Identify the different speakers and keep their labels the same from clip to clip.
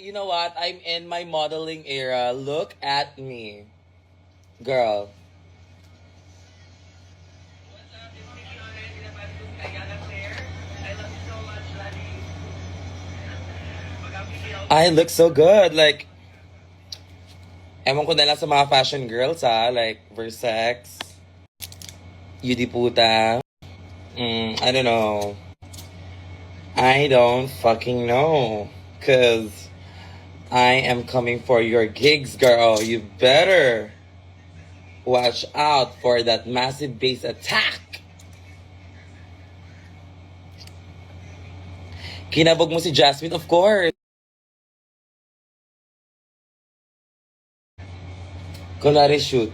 Speaker 1: you know what? I'm in my modeling era. Look at me. Girl. I look so good. Like, ewan ko na lang sa mga fashion girls ha. Like, Versex, UD Puta. I don't know. I don't fucking know. Cause I am coming for your gigs, girl. You better watch out for that massive bass attack. Kinabog mo si Jasmine, of course. Kunwari shoot.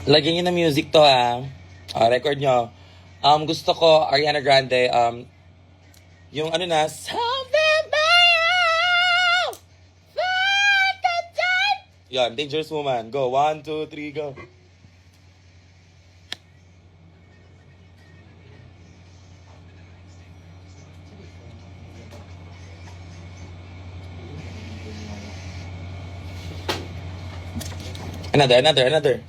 Speaker 1: Lagyan nyo na music to ha. Record nyo. Gusto ko, Ariana Grande, yung ano na, Something About Yan, Dangerous Woman. Go, 1, 2, 3, go. Another.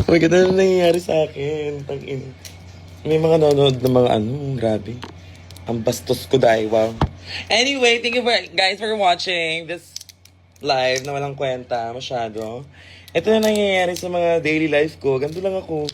Speaker 1: Oh my God, ano nangyayari sa akin? Tangin. May mga nanonood na mga grabe. Ang bastos ko dahil, wow. Anyway, thank you guys for watching this live na walang kwenta masyado. Ito na nangyayari sa mga daily life ko. Ganito lang ako.